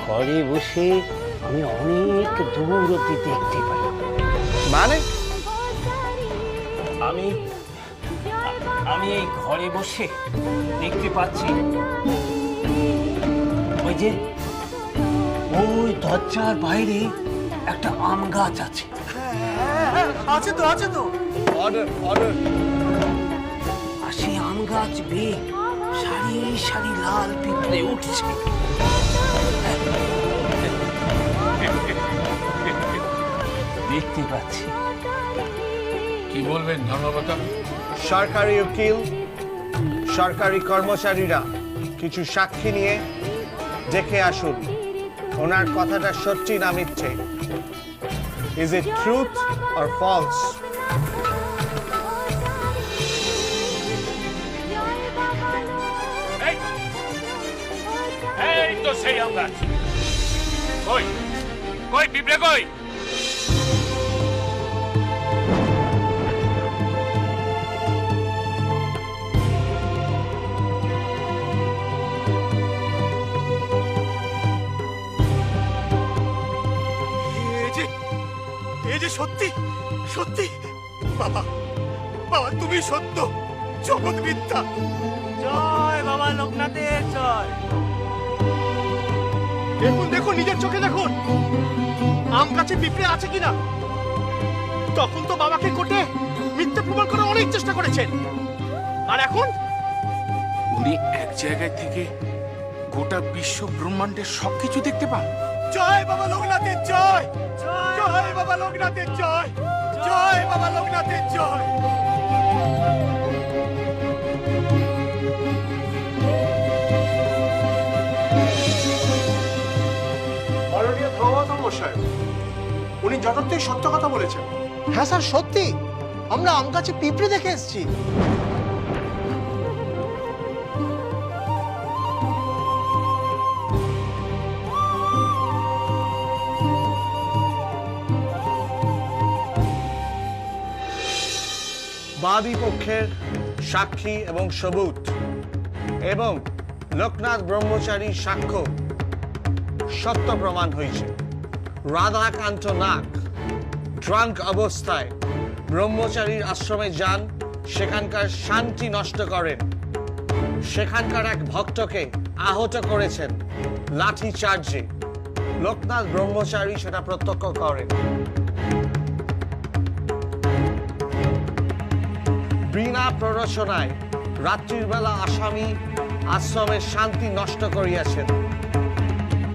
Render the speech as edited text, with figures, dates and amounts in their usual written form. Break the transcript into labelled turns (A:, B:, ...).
A: ঘরে বসে আমি অনেক দূরত্বে দেখতে পাই।
B: মানে
A: আমি আমি এই ঘরে বসে দেখতে পাচ্ছি ওই যে ওই দরজার বাইরে একটা আম গাছ আছে।
B: আছে তো অর্ডার অর্ডার।
A: আর সেই আম গাছ বেয়ে সারি সারি লাল পিঁপড়ে উঠছে। দেখতে পাচ্ছি।
C: কি বলবেন ধর্মপাতা?
B: সরকারি উকিল, সরকারি কর্মচারীরা কিছু সাক্ষী নিয়ে দেখে আসুন ওনার কথাটা সত্যি না মিথ্যে। Is it truth or false?
C: এই তো সেই আম গাছ। কই কই পিঁপড়ে কই?
D: এই যে সত্যি সত্যি বাবা, বাবা তুমি সত্য, জগৎ মিথ্যা।
E: জয় বাবা লোকনাথের জয়।
D: দেখুন দেখুন, নিজের চোখে দেখুন আম গাছে পিঁপড়ে আছে কিনা। তখন তো বাবাকে কোর্টে মিথ্যে প্রমাণ করার অনেক চেষ্টা করেছেন, আর এখন
C: উনি এক জায়গায় থেকে গোটা বিশ্ব ব্রহ্মাণ্ডের সবকিছু দেখতে পান।
D: জয় বাবা লোকনাথের জয়, জয় বাবা লোকনাথের জয়, জয় বাবা লোকনাথের জয়। মাননীয় ধর্মপাল মশাই, উনি যথার্থই সত্য কথা বলেছেন।
B: হ্যাঁ স্যার, সত্যি আমরা আম গাছে পিঁপড়ে দেখে এসেছি। বাদী পক্ষের সাক্ষী এবং সবুত এবং লোকনাথ ব্রহ্মচারীর সাক্ষ্য সত্য প্রমাণ হয়েছে। রাধাকান্ত নাগ ড্রাঙ্ক অবস্থায় ব্রহ্মচারীর আশ্রমে যান, সেখানকার শান্তি নষ্ট করেন, সেখানকার এক ভক্তকে আহত করেছেন লাঠি চার্জে। লোকনাথ ব্রহ্মচারী সেটা প্রত্যক্ষ করেন। বিনা প্ররোচনায় রাত্রির বেলা আসামি আশ্রমের শান্তি নষ্ট করিয়াছেন।